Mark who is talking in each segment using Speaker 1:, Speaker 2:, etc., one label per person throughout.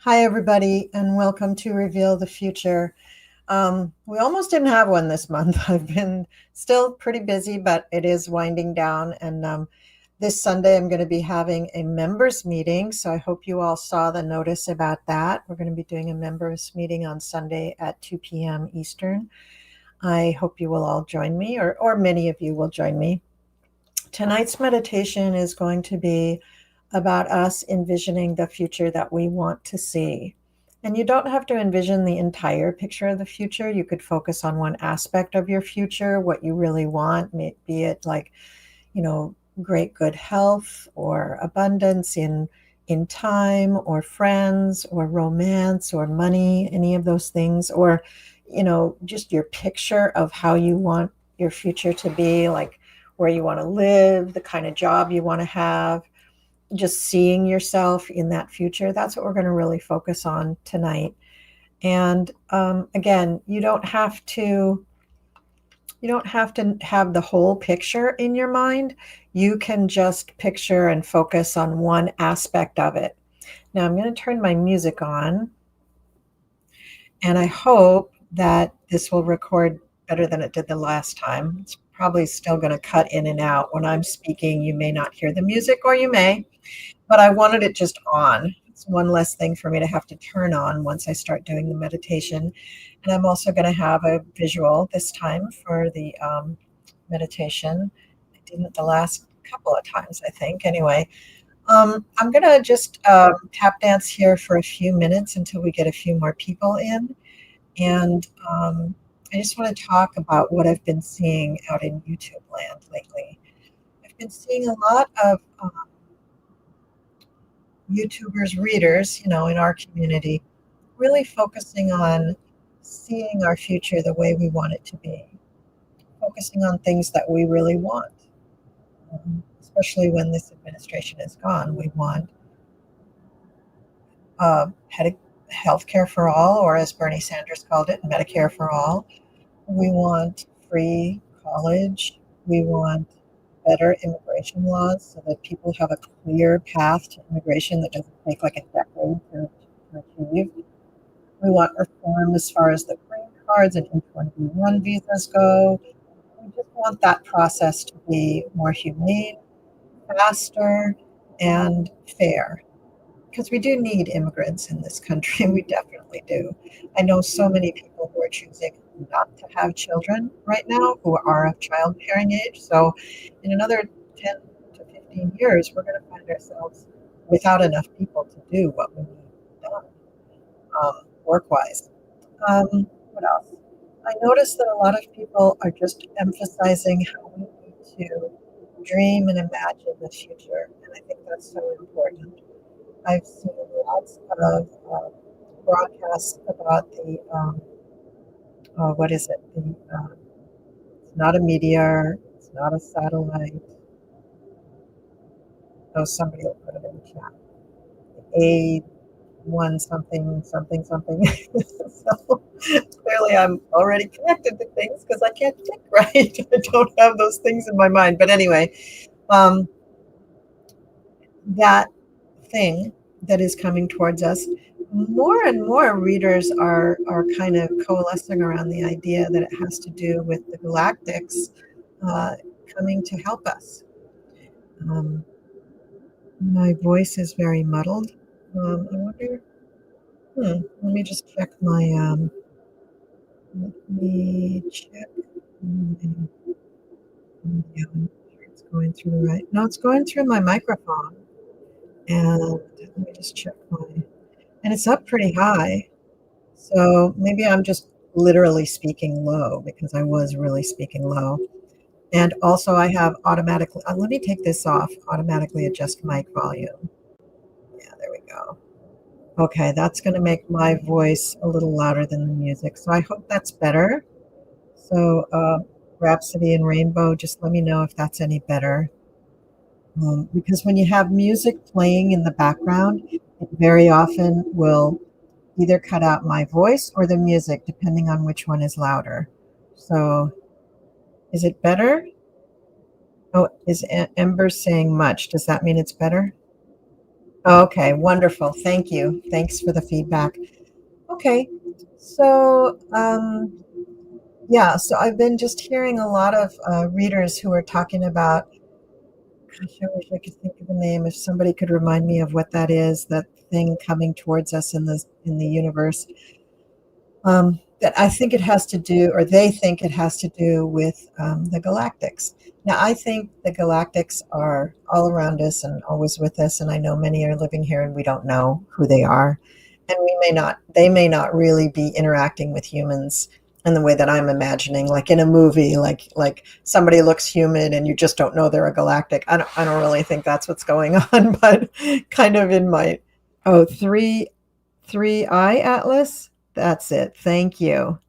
Speaker 1: Hi, everybody, and welcome to Reveal the Future. We almost didn't have one this month. I've been still pretty busy, but it is winding down. And this Sunday, I'm going to be having a members meeting. So I hope you all saw the notice about that. We're going to be doing a members meeting on Sunday at 2 p.m. Eastern. I hope you will all join me, or many of you will join me. Tonight's meditation is going to be about us envisioning the future that we want to see. And you don't have to envision the entire picture of the future. You could focus on one aspect of your future, what you really want, be it like, great good health or abundance in time or friends or romance or money, any of those things, or, just your picture of how you want your future to be, like where you want to live, the kind of job you want to have, just seeing yourself in that future. That's what we're going to really focus on tonight. And again, you don't have to have the whole picture in your mind. You can just picture and focus on one aspect of it. Now I'm going to turn my music on, and I hope that this will record better than it did the last time. It's probably still going to cut in and out. When I'm speaking, you may not hear the music, or you may, but I wanted it just on. It's one less thing for me to have to turn on once I start doing the meditation. And I'm also going to have a visual this time for the meditation. I didn't the last couple of times, I think. Anyway, I'm going to just tap dance here for a few minutes until we get a few more people in. And I just want to talk about what I've been seeing out in YouTube land lately. I've been seeing a lot of YouTubers, readers, in our community, really focusing on seeing our future the way we want it to be, focusing on things that we really want, especially when this administration is gone. We want health care for all, or as Bernie Sanders called it, Medicare for all. We want free college. We want better immigration laws so that people have a clear path to immigration that doesn't take like a decade to achieve. We want reform as far as the green cards and H-1B1 visas go. We just want that process to be more humane, faster, and fair. Because we do need immigrants in this country. We definitely do. I know so many people who are choosing not to have children right now who are of childbearing age. So in another 10 to 15 years, we're going to find ourselves without enough people to do what we need done, work-wise. What else? I noticed that a lot of people are just emphasizing how we need to dream and imagine the future. And I think that's so important. I've seen lots of broadcasts about the, what is it? It's not a meteor, it's not a satellite. Oh, somebody will put it in the chat. A1 something, something, something. So clearly I'm already connected to things because I can't think right. I don't have those things in my mind. But anyway, that thing that is coming towards us, more and more readers are kind of coalescing around the idea that it has to do with the galactics coming to help us. My voice is very muddled. I wonder. Let me just check my. Let me check. Yeah, it's going through the right. No, it's going through my microphone. And let me just check my. And it's up pretty high. So maybe I'm just literally speaking low because I was really speaking low. And also I have automatically, let me take this off, automatically adjust mic volume. Yeah, there we go. Okay, that's going to make my voice a little louder than the music. So I hope that's better. So Rhapsody and Rainbow, just let me know if that's any better. Because when you have music playing in the background, it very often will either cut out my voice or the music, depending on which one is louder. So is it better? Oh, is Ember saying much? Does that mean it's better? Okay, wonderful. Thank you. Thanks for the feedback. Okay, so yeah, so I've been just hearing a lot of readers who are talking about. Gosh, I wish I could think of the name. If somebody could remind me of what that is, that thing coming towards us in the universe. That I think it has to do, or they think it has to do with the galactics. Now, I think the galactics are all around us and always with us, and I know many are living here and we don't know who they are. And they may not really be interacting with humans in the way that I'm imagining, like in a movie, like somebody looks human and you just don't know they're a galactic. I don't really think that's what's going on, but kind of in my, oh, three eye atlas. That's it. Thank you.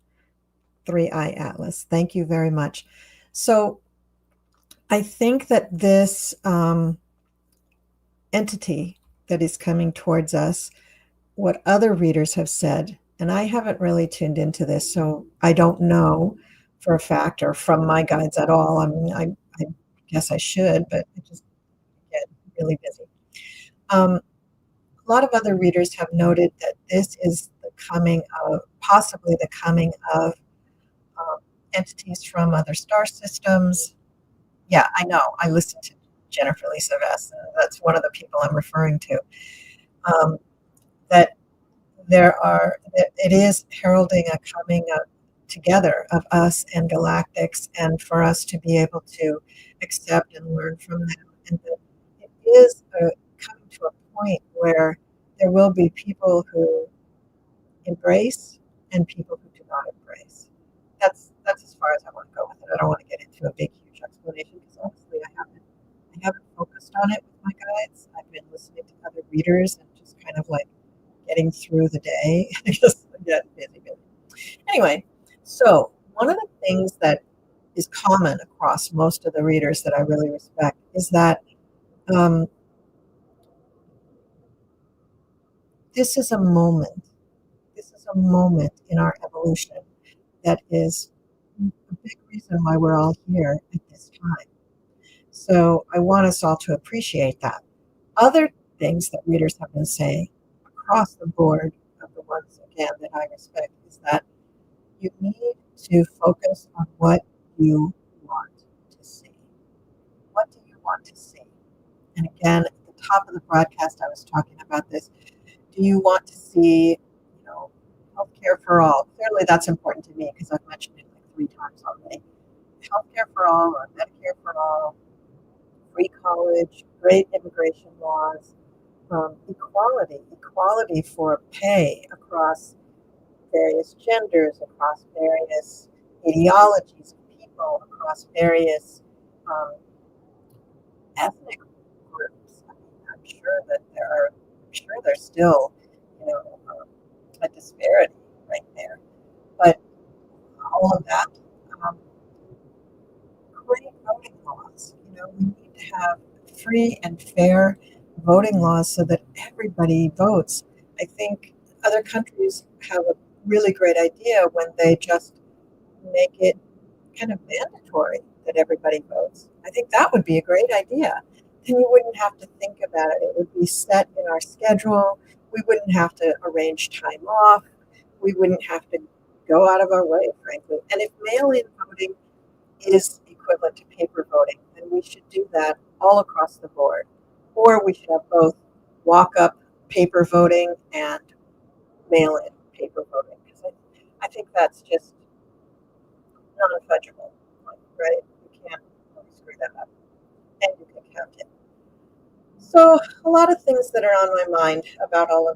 Speaker 1: Three eye atlas. Thank you very much. So I think that this entity that is coming towards us, what other readers have said, and I haven't really tuned into this, so I don't know for a fact or from my guides at all. I mean, I guess I should, but I just get really busy. A lot of other readers have noted that this is the coming of, possibly the coming of entities from other star systems. Yeah, I know. I listened to Jennifer Lisa Vess. That's one of the people I'm referring to. Um, that that it is heralding a coming together of us and galactics, and for us to be able to accept and learn from them. And that it is coming to a point where there will be people who embrace and people who do not embrace. That's as far as I want to go with it. I don't want to get into a big, huge explanation because honestly, I haven't focused on it with my guides. I've been listening to other readers and just kind of like getting through the day. Just get busy. Anyway, so one of the things that is common across most of the readers that I really respect is that um, this is a moment. This is a moment in our evolution that is a big reason why we're all here at this time. So I want us all to appreciate that. Other things that readers have been saying across the board, of the ones again that I respect, is that you need to focus on what you want to see. What do you want to see? And again, at the top of the broadcast, I was talking about this. Do you want to see, healthcare for all? Clearly, that's important to me because I've mentioned it like 3 times already. Healthcare for all, or Medicare for all, free college, great immigration laws, equality for pay across various genders, across various ideologies of people, across various um, ethnic groups. I mean, I'm sure there's still, a disparity right there. But all of that, um, great voting laws. We need to have free and fair voting laws so that everybody votes. I think other countries have a really great idea when they just make it kind of mandatory that everybody votes. I think that would be a great idea. Then you wouldn't have to think about it. It would be set in our schedule. We wouldn't have to arrange time off. We wouldn't have to go out of our way, frankly. And if mail in voting is equivalent to paper voting, then we should do that all across the board. Or we should have both walk up paper voting and mail in paper voting. Because I think that's just non-fungible, right? You can't really screw that up, and you can count it. So a lot of things that are on my mind about all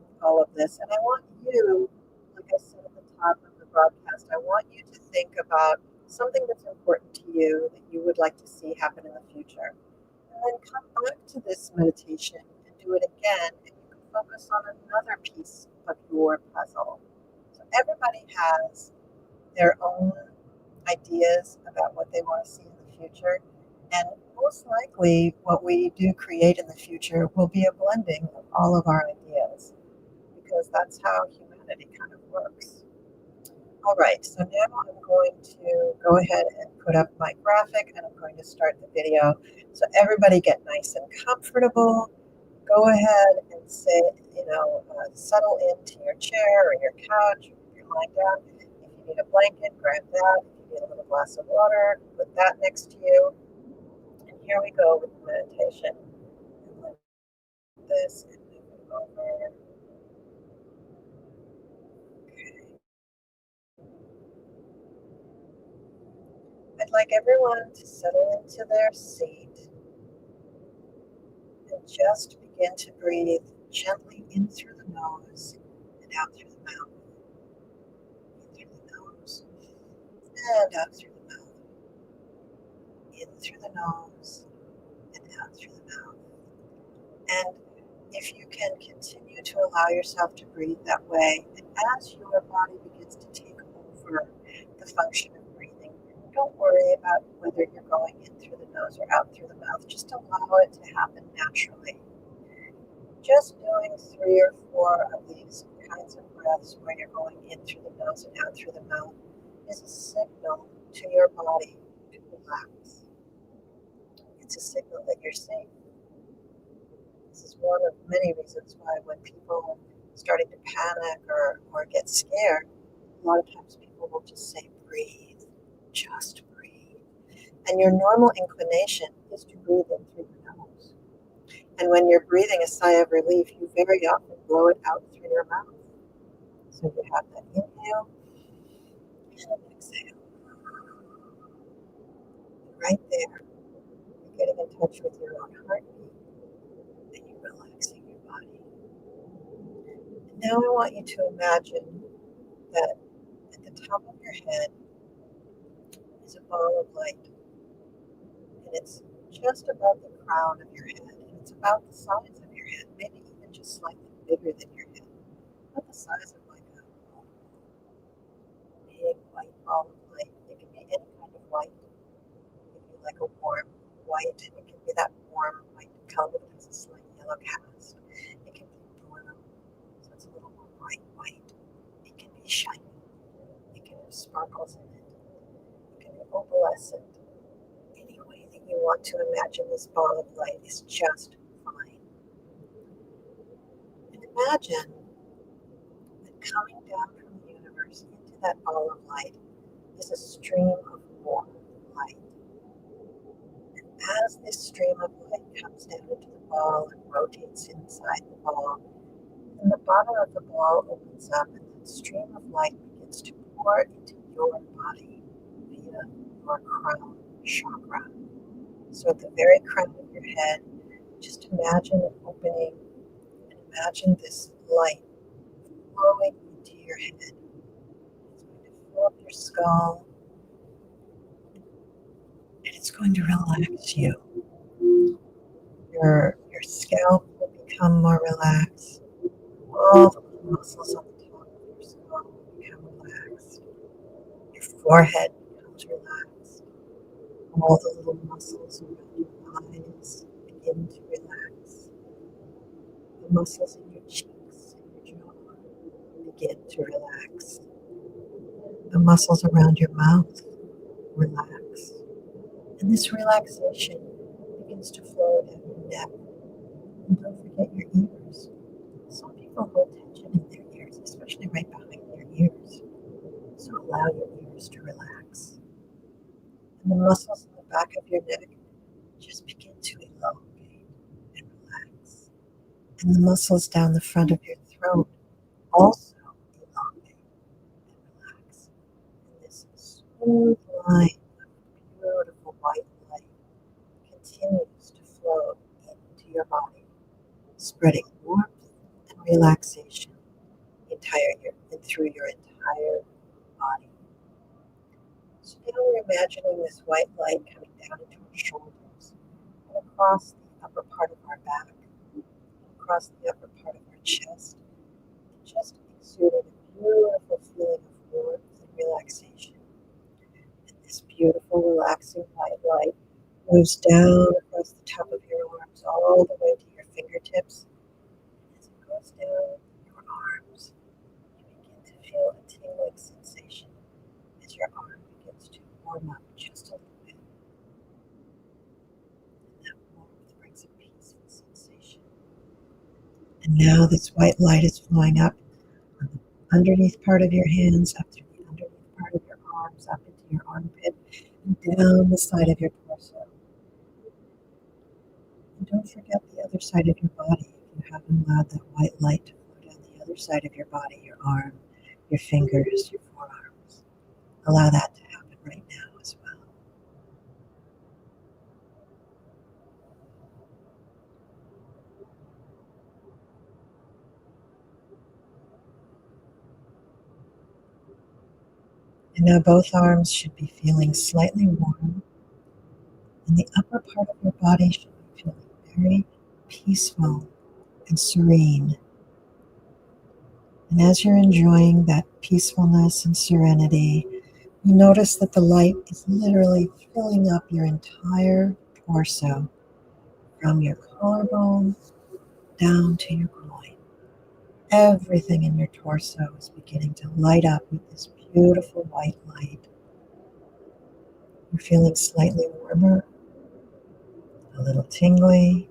Speaker 1: of this, and I want you, like I said at the top of the broadcast, I want you to think about something that's important to you that you would like to see happen in the future, and then come back to this meditation and do it again, and you can focus on another piece of your puzzle. So everybody has their own ideas about what they want to see in the future. And most likely, what we do create in the future will be a blending of all of our ideas because that's how humanity kind of works. All right, so now I'm going to go ahead and put up my graphic and I'm going to start the video. So everybody get nice and comfortable. go ahead and say, settle into your chair or your couch. If you're lying down, if you need a blanket, grab that. If you need a little glass of water, put that next to you. And here we go with the meditation. Like this and move it over. Okay. I'd like everyone to settle into their seat and just begin to breathe gently in through the nose and out through the mouth. In through the nose and out through the mouth. In through the nose and out through the mouth. And if you can continue to allow yourself to breathe that way, and as your body begins to take over the function of breathing, don't worry about whether you're going in through the nose or out through the mouth. Just allow it to happen naturally. Just doing 3 or 4 of these kinds of breaths where you're going in through the nose and out through the mouth is a signal to your body to relax. It's a signal that you're safe. This is one of many reasons why when people are starting to panic or get scared, a lot of times people will just say, breathe, just breathe. And your normal inclination is to breathe in through your nose. And when you're breathing a sigh of relief, you very often blow it out through your mouth. So you have that inhale and an exhale. Right there, you're getting in touch with your own heartbeat and you're relaxing your body. And now I want you to imagine that at the top of your head is a ball of light. And it's just above the crown of your head. And it's about the size of your head, maybe even just slightly bigger than your head. About the size of like a big white ball of light. It can be any kind of white. It can be like a warm white. It can be that warm white color that has a slight yellow cast. It can be blue, so it's a little more bright white. It can be shiny. It can have sparkles in it. It can be opalescent. Any way that you want to imagine this ball of light is just fine. And imagine that coming down from the universe into that ball of light is a stream of warm light. And as this stream of light comes down into the ball and rotates inside the ball, and the bottom of the ball opens up and that stream of light begins to pour into your body via your crown chakra. So at the very crown of your head, just imagine an opening and imagine this light flowing into your head. It's going to fill up your skull and it's going to relax you. Your scalp will become more relaxed. All the little muscles on the top of your skull will become relaxed. Your forehead becomes relaxed. All the little muscles around your eyes begin to relax. The muscles in your cheeks and your jaw begin to relax. The muscles around your mouth relax. And this relaxation begins to flow down your neck. And don't forget your ears. Some people hold tension in their ears, especially right behind their ears. So allow your ears to relax. And the muscles in the back of your neck just begin to elongate and relax. And the muscles down the front of your throat also elongate and relax. And this smooth line of beautiful white light continues to flow into your body, spreading warmth and relaxation through your entire body. So now we're imagining this white light coming down into our shoulders and across the upper part of our back, across the upper part of our chest, and just exuding a beautiful feeling of warmth and relaxation. And this beautiful, relaxing white light moves down across the top of your arms all the way to your fingertips. And as it goes down your arms, you begin to feel a tingling sensation as your arm begins to warm up just a little bit. And that warmth brings a peaceful sensation. Now this white light is flowing up on the underneath part of your hands, up through the underneath part of your arms, up into your armpit, and down the side of your torso. And don't forget the other side of your body. If you haven't allowed that white light to flow down the other side of your body, your arm, your fingers, your forearms, allow that to happen right now as well. And now both arms should be feeling slightly warm, and the upper part of your body should be feeling very peaceful and serene. And as you're enjoying that peacefulness and serenity, you notice that the light is literally filling up your entire torso, from your collarbone down to your groin. Everything in your torso is beginning to light up with this beautiful white light. You're feeling slightly warmer, a little tingly,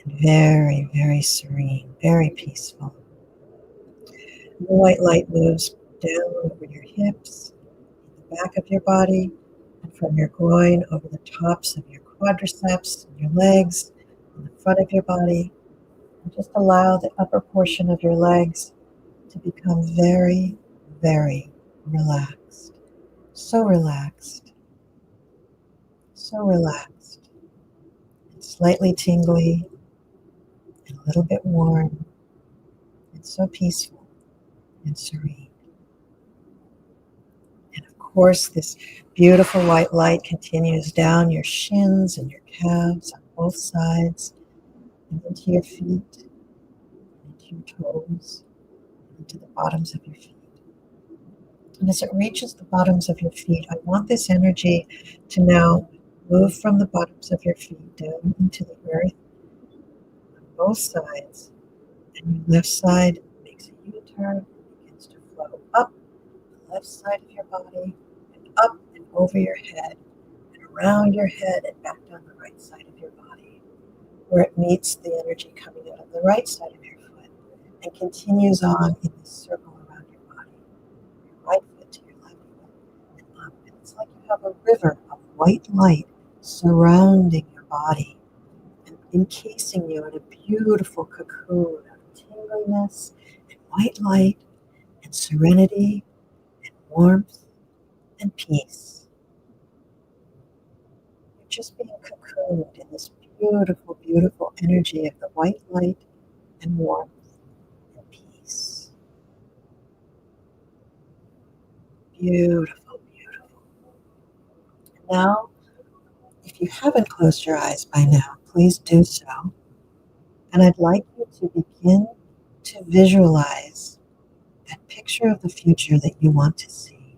Speaker 1: and very, very serene, very peaceful. The white light moves down over your hips, the back of your body, and from your groin over the tops of your quadriceps, and your legs, and the front of your body. And just allow the upper portion of your legs to become very, very relaxed. So relaxed. So relaxed. And slightly tingly, and a little bit warm, and so peaceful and serene. And of course, this beautiful white light continues down your shins and your calves on both sides, and into your feet, and into your toes, and into the bottoms of your feet. And as it reaches the bottoms of your feet, I want this energy to now move from the bottoms of your feet down into the earth on both sides. And your left side makes a U-turn, begins to flow up the left side of your body, and up and over your head, and around your head, and back down the right side of your body, where it meets the energy coming out of the right side of your foot, and continues on in this circle around your body. Your right foot to your left foot, and up. And it's like you have a river of white light surrounding your body and encasing you in a beautiful cocoon of tingliness and white light and serenity and warmth and peace. You're just being cocooned in this beautiful, beautiful energy of the white light and warmth and peace. Beautiful, beautiful. Now, if you haven't closed your eyes by now, please do so. And I'd like you to begin to visualize that picture of the future that you want to see.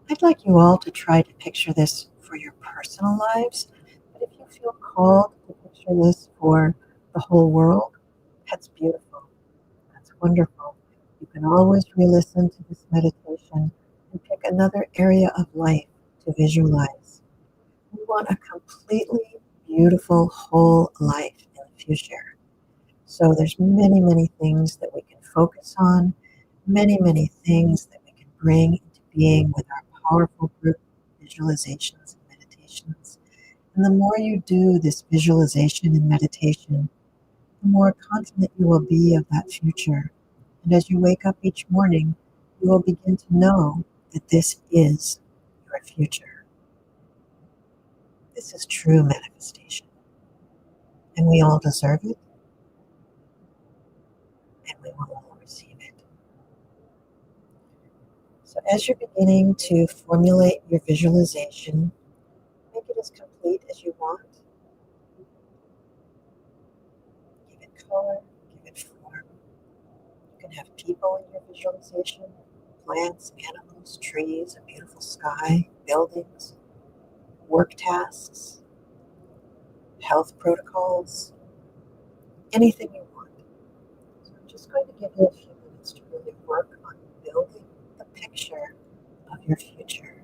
Speaker 1: I'd like you all to try to picture this for your personal lives, but if you feel called to picture this for the whole world, that's beautiful. That's wonderful. You can always re-listen to this meditation and pick another area of life to visualize. We want a completely beautiful whole life in the future. So there's many, many things that we can focus on, many, many things that we can bring into being with our powerful group visualizations and meditations. And the more you do this visualization and meditation, the more confident you will be of that future. And as you wake up each morning, you will begin to know that this is your future. This is true manifestation. And we all deserve it, and we will all receive it. So as you're beginning to formulate your visualization, make it as complete as you want. Give it color, give it form. You can have people in your visualization, plants, animals, trees, a beautiful sky, buildings, work tasks, health protocols, anything you want. So I'm just going to give you a few minutes to really work on building the picture of your future.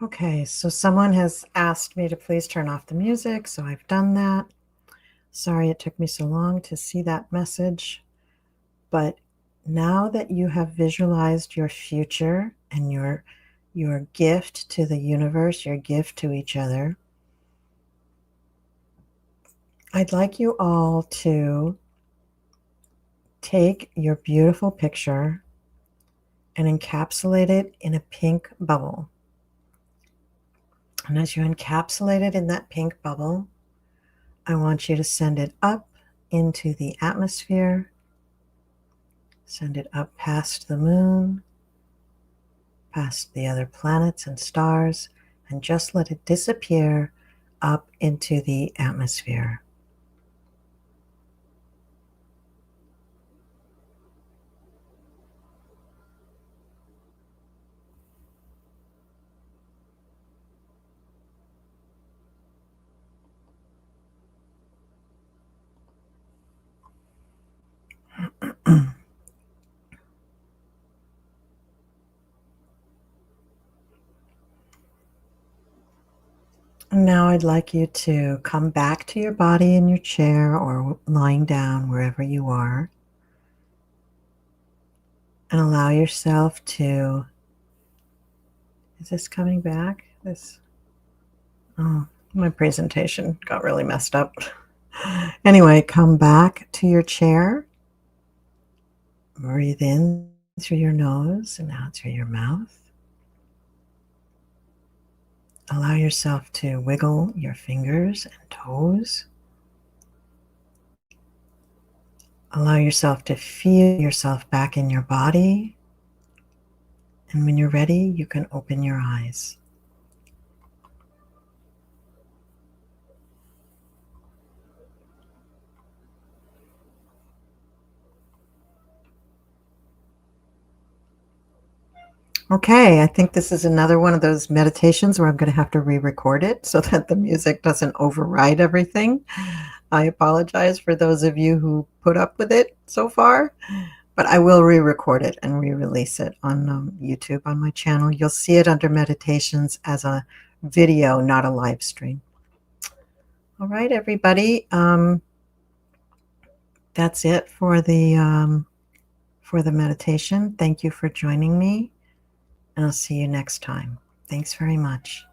Speaker 1: Okay, so someone has asked me to please turn off the music, so I've done that. Sorry it took me so long to see that message, but now that you have visualized your future and your gift to the universe, your gift to each other, I'd like you all to take your beautiful picture and encapsulate it in a pink bubble. And as you encapsulate it in that pink bubble, I want you to send it up into the atmosphere, send it up past the moon, past the other planets and stars, and just let it disappear up into the atmosphere. Now I'd like you to come back to your body in your chair or lying down wherever you are, and allow yourself to, is this coming back? Oh, my presentation got really messed up. Anyway, come back to your chair. Breathe in through your nose and out through your mouth. Allow yourself to wiggle your fingers and toes. Allow yourself to feel yourself back in your body. And when you're ready, you can open your eyes. Okay, I think this is another one of those meditations where I'm going to have to re-record it so that the music doesn't override everything. I apologize for those of you who put up with it so far, but I will re-record it and re-release it on YouTube on my channel. You'll see it under meditations as a video, not a live stream. All right, everybody. That's it for the meditation. Thank you for joining me, and I'll see you next time. Thanks very much.